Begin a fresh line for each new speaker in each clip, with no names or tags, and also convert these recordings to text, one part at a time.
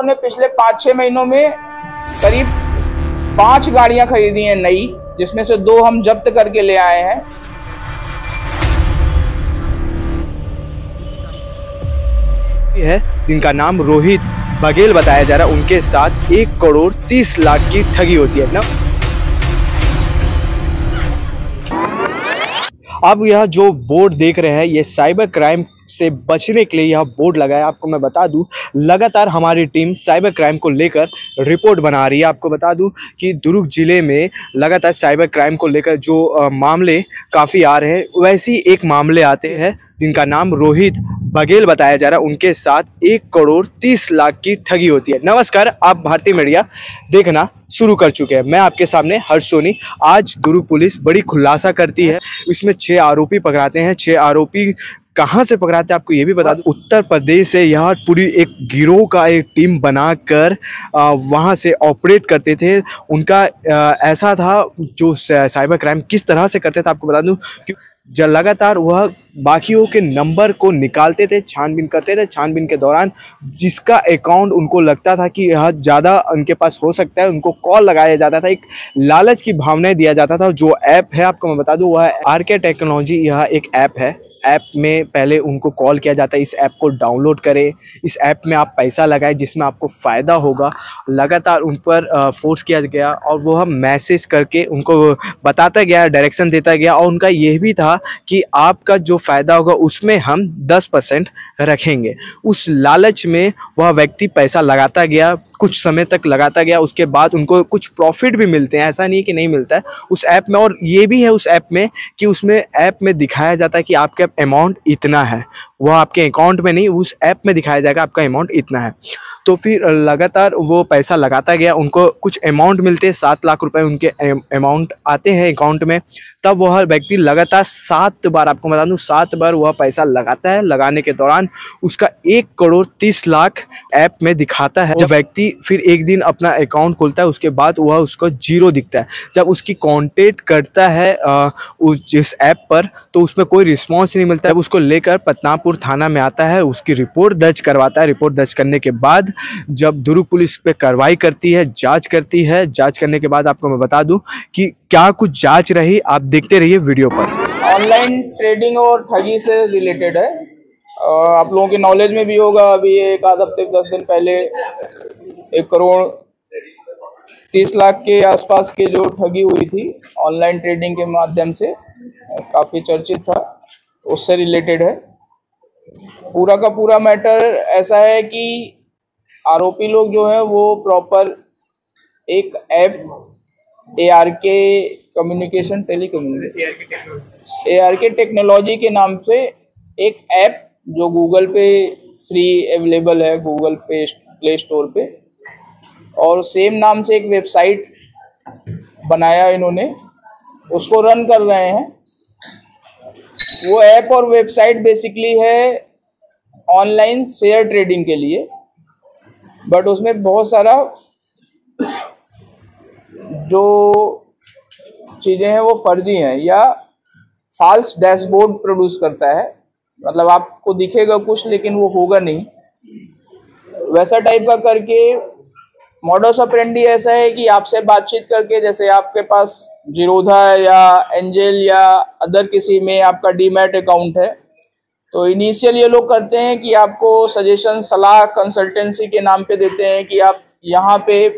इन्होंने पिछले 5-6 महीनों में करीब 5 गाड़ियां खरीदी हैं नई, जिसमें से 2 हम जब्त करके ले आए हैं।
है जिनका नाम रोहित बघेल बताया जा रहा है, उनके साथ 1 करोड़ 30 लाख की ठगी होती है ना। अब यह जो बोर्ड देख रहे हैं ये साइबर क्राइम से बचने के लिए यह बोर्ड लगा है। आपको मैं बता दूं, लगातार हमारी टीम साइबर क्राइम को लेकर रिपोर्ट बना रही है। आपको बता दूं कि दुर्ग जिले में लगातार साइबर क्राइम को लेकर जो मामले काफ़ी आ रहे हैं, वैसे ही एक मामले आते हैं जिनका नाम रोहित बघेल बताया जा रहा है, उनके साथ 1 करोड़ 30 लाख की ठगी होती है। नमस्कार, आप भारतीय मीडिया देखना शुरू कर चुके हैं। मैं आपके सामने हर्ष सोनी। आज दुर्ग पुलिस बड़ी खुलासा करती है, इसमें 6 आरोपी पकड़ाते हैं। 6 आरोपी कहाँ से पकड़ाते हैं आपको ये भी बता दूं, उत्तर प्रदेश से यह पूरी एक गिरोह का एक टीम बनाकर वहाँ से ऑपरेट करते थे। उनका ऐसा था, जो साइबर क्राइम किस तरह से करते थे आपको बता दूं कि जब लगातार वह बाकियों के नंबर को निकालते थे, छानबीन करते थे। छानबीन के दौरान जिसका अकाउंट उनको लगता था कि यह ज़्यादा उनके पास हो सकता है, उनको कॉल लगाया जाता था, एक लालच की भावनाएं दिया जाता था। जो ऐप है आपको मैं बता दूं, वह आरके टेक्नोलॉजी, यह एक ऐप है। ऐप में पहले उनको कॉल किया जाता है, इस ऐप को डाउनलोड करें, इस ऐप में आप पैसा लगाएं जिसमें आपको फ़ायदा होगा। लगातार उन पर फोर्स किया गया और वो हम मैसेज करके उनको बताता गया, डायरेक्शन देता गया। और उनका यह भी था कि आपका जो फ़ायदा होगा उसमें हम 10% रखेंगे। उस लालच में वह व्यक्ति पैसा लगाता गया, कुछ समय तक लगाता गया। उसके बाद उनको कुछ प्रॉफिट भी मिलते हैं, ऐसा नहीं कि नहीं मिलता है उस ऐप में। और ये भी है उस ऐप में कि उसमें ऐप में दिखाया जाता है कि आपका अमाउंट इतना है, वह आपके अकाउंट में नहीं, उस ऐप में दिखाया जाएगा आपका अमाउंट इतना है। तो फिर लगातार वो पैसा लगाता गया, उनको कुछ अमाउंट मिलते हैं, 7 लाख रुपए उनके अमाउंट आते हैं अकाउंट में। तब वह व्यक्ति लगातार 7 बार, आपको बता दूं 7 बार वह पैसा लगाता है। लगाने के दौरान उसका 1 करोड़ 30 लाख ऐप में दिखाता है। जब व्यक्ति फिर एक दिन अपना अकाउंट खोलता है, उसके बाद वह उसको 0 दिखता है। जब उसकी कांटेक्ट करता है उस जिस ऐप पर, तो उसमें कोई रिस्पॉन्स नहीं मिलता है। उसको लेकर पतनापुर थाना में आता है, उसकी रिपोर्ट दर्ज करवाता है। रिपोर्ट दर्ज करने के बाद जब दुर्ग पुलिस पे कार्रवाई करती है, जांच करती है, जांच करने के बाद आपको मैं बता दूं कि क्या कुछ जांच रही, आप देखते रहिए वीडियो पर।
ऑनलाइन ट्रेडिंग और ठगी से रिलेटेड है। आप लोगों की नॉलेज में भी होगा, अभी एक आध हफ्ते 10 दिन पहले 1 करोड़ 30 लाख के आसपास के जो ठगी हुई थी ऑनलाइन ट्रेडिंग के माध्यम से, काफ़ी चर्चित था, उससे रिलेटेड है। पूरा का पूरा मैटर ऐसा है कि आरोपी लोग जो है वो प्रॉपर एक app ARK communication ARK technology के नाम से एक ऐप जो गूगल पे फ्री अवेलेबल है, गूगल पे प्ले स्टोर पे, और सेम नाम से एक वेबसाइट बनाया इन्होंने, उसको रन कर रहे हैं। वो ऐप और वेबसाइट बेसिकली है ऑनलाइन शेयर ट्रेडिंग के लिए, बट उसमें बहुत सारा जो चीज़ें हैं वो फर्जी हैं या फॉल्स डैशबोर्ड प्रोड्यूस करता है। मतलब आपको दिखेगा कुछ लेकिन वो होगा नहीं, वैसा टाइप का करके। मॉडस ऑपरेंडी ऐसा है कि आपसे बातचीत करके, जैसे आपके पास जीरोधा या एंजल या अदर किसी में आपका डीमैट अकाउंट है, तो इनिशियल ये लोग करते हैं कि आपको सजेशन, सलाह, कंसल्टेंसी के नाम पे देते हैं कि आप यहाँ पे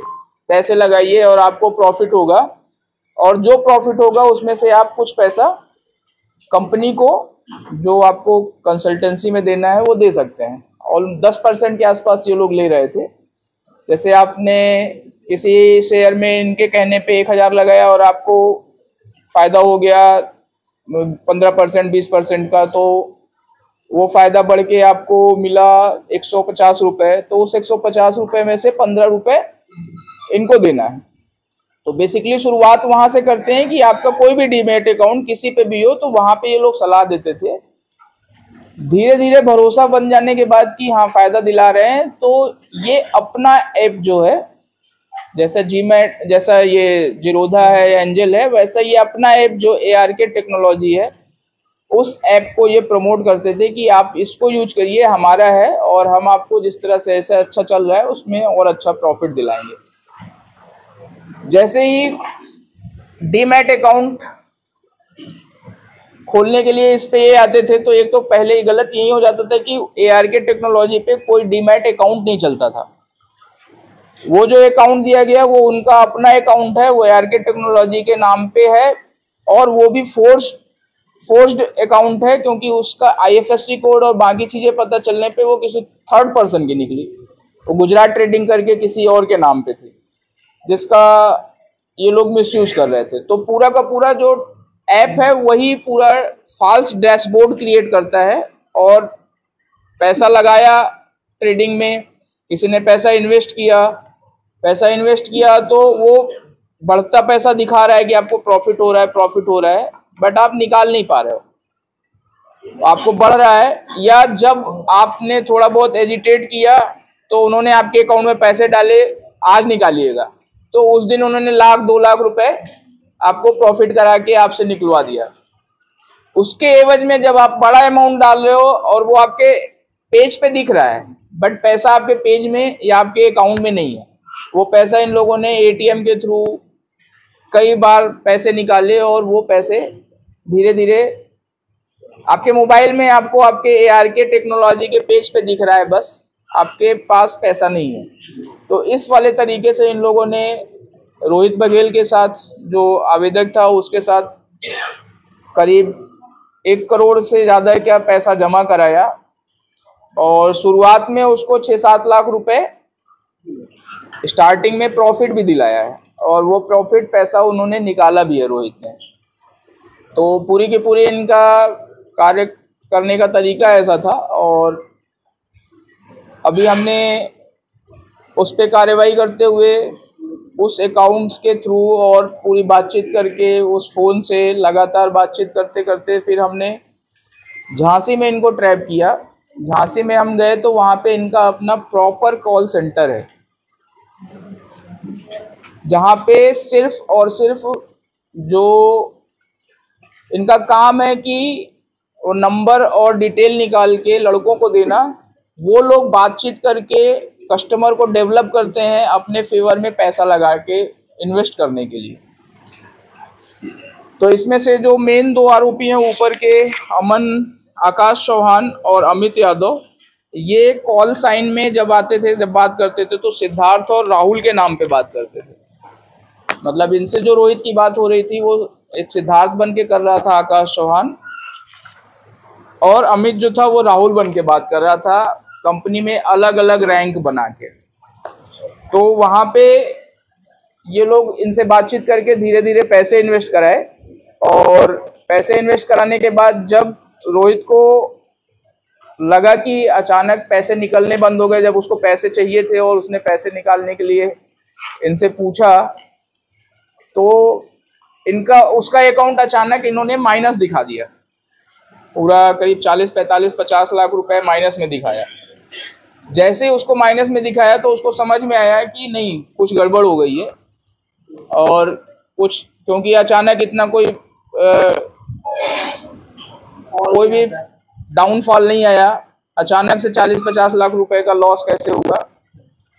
पैसे लगाइए और आपको प्रॉफिट होगा, और जो प्रॉफिट होगा उसमें से आप कुछ पैसा कंपनी को, जो आपको कंसल्टेंसी में देना है, वो दे सकते हैं। और 10% के आसपास ये लोग ले रहे थे। जैसे आपने किसी शेयर में इनके कहने पे 1000 लगाया और आपको फ़ायदा हो गया 15%, 20% का, तो वो फ़ायदा बढ़ के आपको मिला 150 रुपये, तो उस 150 रुपये में से 15 रुपये इनको देना है। तो बेसिकली शुरुआत वहाँ से करते हैं कि आपका कोई भी डीमैट अकाउंट किसी पे भी हो, तो वहाँ पे ये लोग सलाह देते थे। धीरे धीरे भरोसा बन जाने के बाद कि हाँ फ़ायदा दिला रहे हैं, तो ये अपना ऐप जो है, जैसा जीमैट, जैसा ये जीरोधा है या एंजल है, वैसा ये अपना ऐप जो ARK टेक्नोलॉजी है, उस ऐप को ये प्रमोट करते थे कि आप इसको यूज करिए, हमारा है और हम आपको जिस तरह से ऐसा अच्छा चल रहा है उसमें और अच्छा प्रॉफिट दिलाएंगे। जैसे ही डीमैट अकाउंट खोलने के लिए इस पे ये आते थे तो एक तो पहले ही गलत यही हो जाता था कि ARK टेक्नोलॉजी पे कोई डीमैट अकाउंट नहीं चलता था। वो जो अकाउंट दिया गया वो उनका अपना अकाउंट है, वो ARK टेक्नोलॉजी के नाम पे है और वो भी फोर्स्ड अकाउंट है, क्योंकि उसका IFSC कोड और बाकी चीजें पता चलने पे वो किसी थर्ड पर्सन की निकली। वो गुजरात ट्रेडिंग करके किसी और के नाम पे थी, जिसका ये लोग मिसयूज कर रहे थे। तो पूरा का पूरा जो ऐप है वही पूरा फॉल्स डैशबोर्ड क्रिएट करता है और पैसा लगाया ट्रेडिंग में, किसी ने पैसा इन्वेस्ट किया तो वो बढ़ता पैसा दिखा रहा है कि आपको प्रॉफिट हो रहा है, बट आप निकाल नहीं पा रहे हो, आपको बढ़ रहा है। या जब आपने थोड़ा बहुत एजिटेट किया तो उन्होंने आपके अकाउंट में पैसे डाले, आज निकालिएगा, तो उस दिन उन्होंने 1-2 लाख रुपए आपको प्रॉफिट करा के आपसे निकलवा दिया। उसके एवज में जब आप बड़ा अमाउंट डाल रहे हो और वो आपके पेज पे दिख रहा है, बट पैसा आपके पेज में या आपके अकाउंट में नहीं है, वो पैसा इन लोगों ने ATM के थ्रू कई बार पैसे निकाले और वो पैसे धीरे धीरे आपके मोबाइल में आपको आपके ARK टेक्नोलॉजी के पेज पे दिख रहा है, बस आपके पास पैसा नहीं है। तो इस वाले तरीके से इन लोगों ने रोहित बघेल के साथ, जो आवेदक था उसके साथ करीब 1 करोड़ से ज़्यादा क्या पैसा जमा कराया और शुरुआत में उसको 6-7 लाख रुपए स्टार्टिंग में प्रॉफिट भी दिलाया है और वो प्रॉफिट पैसा उन्होंने निकाला भी है रोहित ने। तो पूरी की पूरी इनका कार्य करने का तरीका ऐसा था और अभी हमने उस पर कार्रवाई करते हुए उस अकाउंट्स के थ्रू और पूरी बातचीत करके उस फ़ोन से लगातार बातचीत करते करते फिर हमने झांसी में इनको ट्रैप किया। झांसी में हम गए तो वहाँ पे इनका अपना प्रॉपर कॉल सेंटर है, जहाँ पे सिर्फ और सिर्फ जो इनका काम है कि वो नंबर और डिटेल निकाल के लड़कों को देना, वो लोग बातचीत करके कस्टमर को डेवलप करते हैं अपने फेवर में पैसा लगा के इन्वेस्ट करने के लिए। तो इसमें से जो मेन 2 आरोपी हैं ऊपर के, अमन आकाश चौहान और अमित यादव, ये कॉल साइन में जब आते थे, जब बात करते थे तो सिद्धार्थ और राहुल के नाम पे बात करते थे। मतलब इनसे जो रोहित की बात हो रही थी वो एक सिद्धार्थ बन के कर रहा था आकाश चौहान, और अमित जो था वो राहुल बन के बात कर रहा था, कंपनी में अलग अलग रैंक बना के। तो वहाँ पे ये लोग इनसे बातचीत करके धीरे धीरे पैसे इन्वेस्ट कराए और पैसे इन्वेस्ट कराने के बाद जब रोहित को लगा कि अचानक पैसे निकलने बंद हो गए, जब उसको पैसे चाहिए थे और उसने पैसे निकालने के लिए इनसे पूछा तो इनका उसका अकाउंट अचानक इन्होंने माइनस दिखा दिया, पूरा करीब 40-45-50 लाख रुपए माइनस में दिखाया। जैसे ही उसको माइनस में दिखाया तो उसको समझ में आया कि नहीं, कुछ गड़बड़ हो गई है और कुछ, क्योंकि अचानक इतना कोई भी डाउनफॉल नहीं आया, अचानक से 40-50 लाख रुपए का लॉस कैसे हुआ,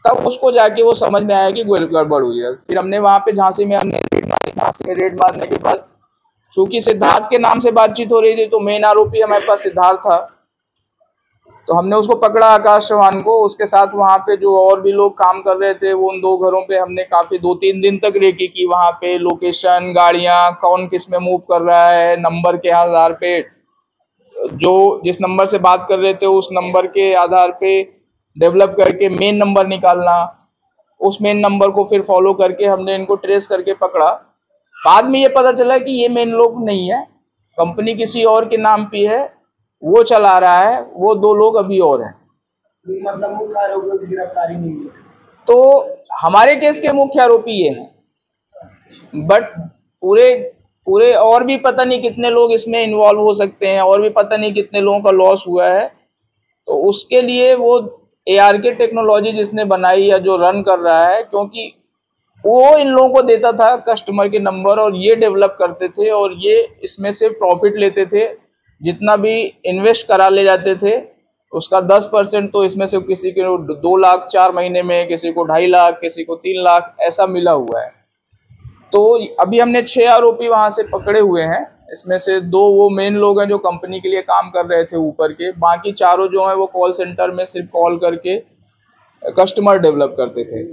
तब उसको जाके वो समझ में आया कि गड़बड़ हुई है। फिर हमने वहाँ पे झांसी में रेड मारी। झांसी में रेड मारने के बाद चूंकि सिद्धार्थ के नाम से बातचीत हो रही थी तो मेन आरोपी हमारे पास सिद्धार्थ था, तो हमने उसको पकड़ा, आकाश चौहान को। उसके साथ वहाँ पे जो और भी लोग काम कर रहे थे, वो उन 2 घरों पे हमने काफी 2-3 दिन तक रेकी की। वहाँ पे लोकेशन, गाड़ियाँ, कौन किस में मूव कर रहा है, नंबर के आधार पे, जो जिस नंबर से बात कर रहे थे उस नंबर के आधार पे डेवलप करके मेन नंबर निकालना, उस मेन नंबर को फिर फॉलो करके हमने इनको ट्रेस करके पकड़ा। बाद में ये पता चला कि ये मेन लोग नहीं है, कंपनी किसी और के नाम पे है, वो चला रहा है, वो 2 लोग अभी और हैं।
मतलब मुख्य आरोपियों की गिरफ्तारी नहीं है।
तो हमारे केस के मुख्य आरोपी ये हैं, बट पूरे और भी पता नहीं कितने लोग इसमें इन्वॉल्व हो सकते हैं, और भी पता नहीं कितने लोगों का लॉस हुआ है। तो उसके लिए वो ARK टेक्नोलॉजी जिसने बनाई या जो रन कर रहा है, क्योंकि वो इन लोगों को देता था कस्टमर के नंबर और ये डेवलप करते थे और ये इसमें से प्रॉफिट लेते थे जितना भी इन्वेस्ट करा ले जाते थे उसका 10% तो इसमें से किसी को 2 लाख 4 महीने में, किसी को 2.5 लाख, किसी को 3 लाख ऐसा मिला हुआ है। तो अभी हमने 6 आरोपी वहां से पकड़े हुए हैं। इसमें से 2 वो मेन लोग हैं जो कंपनी के लिए काम कर रहे थे ऊपर के, बाकी चारों जो हैं वो कॉल सेंटर में सिर्फ कॉल करके कस्टमर डेवलप करते थे।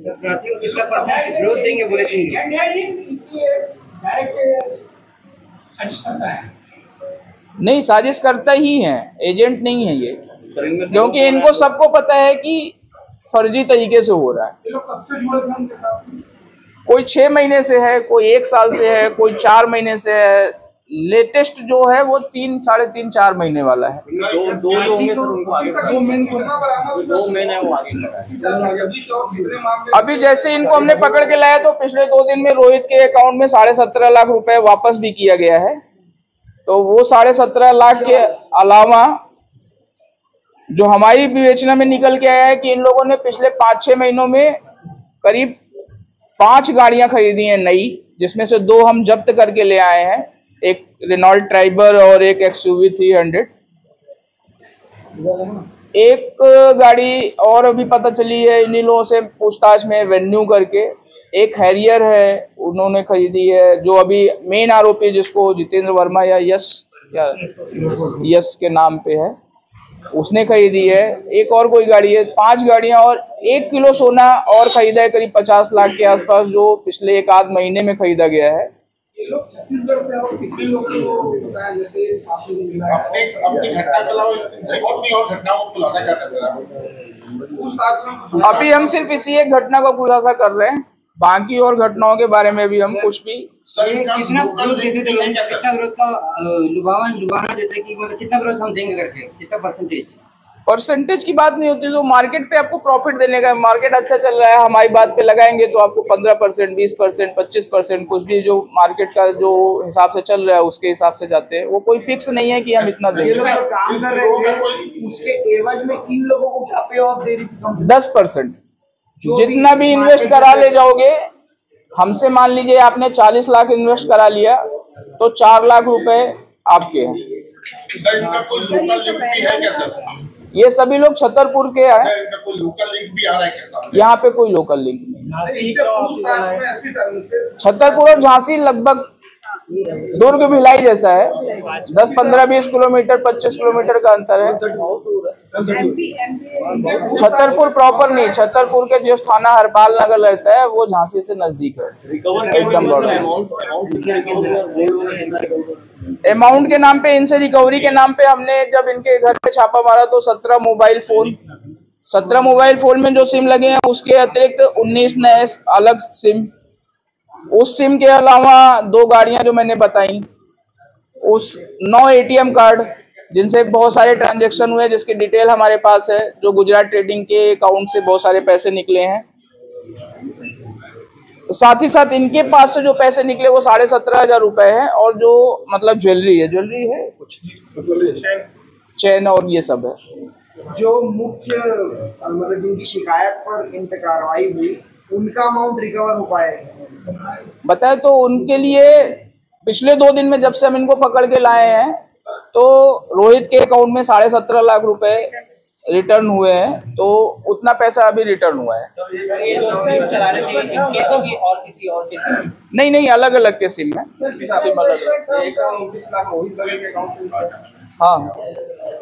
नहीं, साजिश करता ही है, एजेंट नहीं है ये, क्योंकि इनको सबको पता है कि फर्जी तरीके से हो रहा है। कोई 6 महीने से है, कोई 1 साल से है, कोई 4 महीने से है। लेटेस्ट जो है वो 3, 3.5, 4 महीने वाला है। अभी जैसे इनको हमने पकड़ के लाया तो पिछले 2 दिन में रोहित के अकाउंट में 17.5 लाख रुपए वापस भी किया गया है। तो वो 17.5 लाख के अलावा जो हमारी विवेचना में निकल के आया है कि इन लोगों ने पिछले 5-6 महीनों में करीब 5 गाड़ियां खरीदी हैं नई, जिसमें से 2 हम जब्त करके ले आए हैं, एक रेनॉल्ट ट्राइबर और एक XUV 300। एक गाड़ी और अभी पता चली है इन्हीं लोगों से पूछताछ में, वेन्यू करके। एक हैरियर है, उन्होंने खरीदी है। जो अभी मेन आरोपी जिसको जितेंद्र वर्मा या यश के नाम पे है, उसने खरीदी है। एक और कोई गाड़ी है, 5 गाड़ियां और 1 किलो सोना और खरीदा है, करीब 50 लाख के आसपास, जो पिछले 1-आध महीने में खरीदा गया है।
ये लोग छत्तीसगढ़ से और कितने लोग को फंसाया, जैसे आपने
अपनी घटना के अलावा और घटनाओं को खुलासा क्या कर रहे हैं?
अभी हम सिर्फ इसी एक घटना को खुलासा कर रहे हैं, बाकी और घटनाओं के बारे में भी हम कुछ भी।
कितना ग्रोथ देते थे, कितना ग्रोथ का लुभाना देते कि मतलब कितना ग्रोथ हम देंगे करके, कितना परसेंटेज की बात नहीं होती। जो मार्केट पे आपको प्रॉफिट देने का, मार्केट अच्छा चल रहा है, हमारी बात पे लगाएंगे तो आपको 15%, 20%, 25%, कुछ भी जो मार्केट का जो हिसाब से चल रहा है उसके हिसाब से जाते हैं। वो कोई फिक्स नहीं है कि हम इतना देंगे।
काम कर रहे थे, उसके एवज में इन लोगों को क्या पे ऑफ दे रही थी?
10%। जितना भी इन्वेस्ट करा ले जाओगे, हमसे मान लीजिए आपने 40 लाख इन्वेस्ट करा लिया तो 4 लाख रुपए आपके हैं। ये सभी लोग छतरपुर के हैं।
कोई लोकल लिंक भी आ रहा है क्या?
यहाँ पे कोई लोकल लिंक नहीं। छतरपुर और झांसी लगभग दुर्ग भिलाई जैसा है, 10, 15, 20 किलोमीटर, 25 किलोमीटर का अंतर है। छतरपुर प्रॉपर नहीं, छतरपुर के जो थाना हरपाल नगर रहता है वो झांसी से नजदीक है, एकदम बॉर्डर। अमाउंट के नाम पे, इनसे रिकवरी के नाम पे हमने जब इनके घर पे छापा मारा तो 17 मोबाइल फोन में जो सिम लगे हैं उसके अतिरिक्त 19 नए अलग सिम, उस सिम के अलावा 2 गाड़ियां जो मैंने बताई, उस 9 ATM कार्ड जिनसे बहुत सारे ट्रांजैक्शन हुए, जिसकी डिटेल हमारे पास है, जो गुजरात ट्रेडिंग के अकाउंट से बहुत सारे पैसे निकले हैं। साथ ही साथ इनके पास से जो पैसे निकले वो 17,500 रुपए हैं, और जो मतलब ज्वेलरी है कुछ चैन और ये सब है।
जो मुख्य मतलब जिनकी शिकायत पर इन पे कार्रवाई हुई, उनका अमाउंट रिकवर हो पाएगा?
बताए तो उनके लिए पिछले 2 दिन में जब से हम इनको पकड़ के लाए हैं तो रोहित के अकाउंट में 17.5 लाख रुपए रिटर्न हुए हैं, तो उतना पैसा अभी रिटर्न हुआ है। नहीं, अलग अलग के सिम है, सिम अलग। हाँ,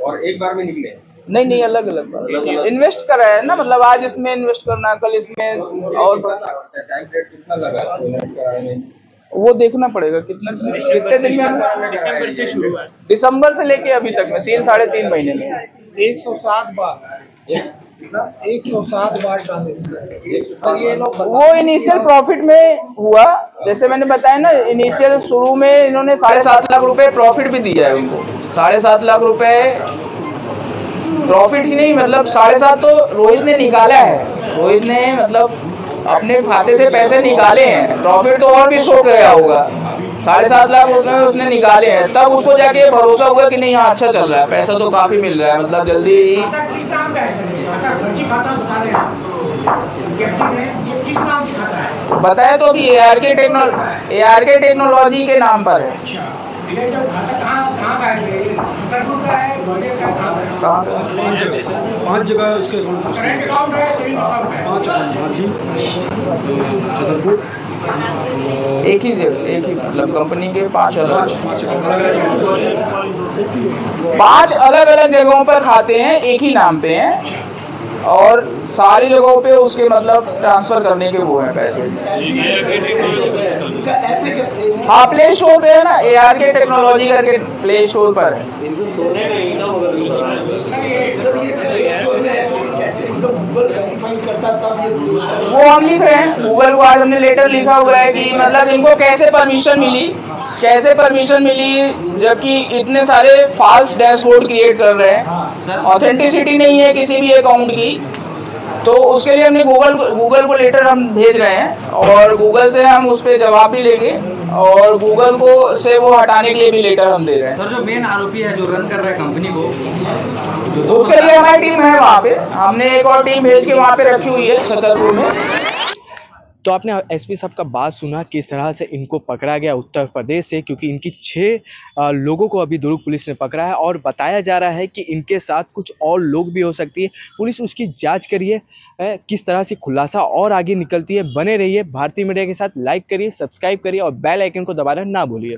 और एक बार में निकले?
नहीं, अलग अलग इन्वेस्ट करा है ना, मतलब आज इसमें इन्वेस्ट करना, कल इसमें, और
टाइम पीरियड कितना लगा?
वो देखना पड़ेगा कितने दिन में। दिसंबर से लेके अभी तक में 3, 3.5 महीने में
107 बार ट्रांजेक्शन।
वो इनिशियल प्रॉफिट में हुआ, जैसे मैंने बताया ना, इनिशियल शुरू में इन्होंने 7.5 लाख रुपए प्रॉफिट भी दिया है उनको। 7.5 लाख रुपए प्रॉफिट ही नहीं, मतलब 7.5 तो रोहित ने निकाला है। रोहित ने मतलब अपने खाते से पैसे निकाले हैं, प्रॉफिट तो और भी शो गया होगा। 7.5 लाख उसने निकाले हैं, तब उसको जाके भरोसा हुआ कि नहीं हाँ अच्छा चल रहा है, पैसा तो काफी मिल रहा है, मतलब जल्दी ही। बताया तो अभी ARK टेक्नोलॉजी के नाम पर है।
पांच जगह उसके पांच झांसी, छतरपुर,
एक ही मतलब कंपनी के 5 अलग अलग जगहों पर खाते हैं, एक ही नाम पे हैं और सारी जगहों पे उसके मतलब ट्रांसफर करने के वो हैं पैसे। हाँ, प्ले स्टोर पे है ना, ARK टेक्नोलॉजी करके प्ले स्टोर पर है। वो हम लिख रहे हैं, गूगल को आज हमने लेटर लिखा हुआ है कि मतलब इनको कैसे परमिशन मिली जबकि इतने सारे फॉल्स डैशबोर्ड क्रिएट कर रहे हैं, ऑथेंटिसिटी नहीं है किसी भी अकाउंट की। तो उसके लिए हमने गूगल को लेटर हम भेज रहे हैं और गूगल से हम उस पर जवाब भी लेंगे और गूगल को से वो हटाने के लिए भी लेटर हम दे रहे हैं।
सर, जो मेन आरोपी है जो रन कर रहा है कंपनी को,
उसके लिए हमारी टीम है वहाँ पे, हमने एक और टीम भेज के वहाँ पे रखी हुई है छतरपुर में।
तो आपने एसपी साहब का बात सुना किस तरह से इनको पकड़ा गया उत्तर प्रदेश से, क्योंकि इनकी 6 लोगों को अभी दुर्ग पुलिस ने पकड़ा है और बताया जा रहा है कि इनके साथ कुछ और लोग भी हो सकती है। पुलिस उसकी जांच करिए किस तरह से खुलासा और आगे निकलती है। बने रहिए भारतीय मीडिया के साथ, लाइक करिए, सब्सक्राइब करिए और बेल आइकन को दबाना ना भूलिए।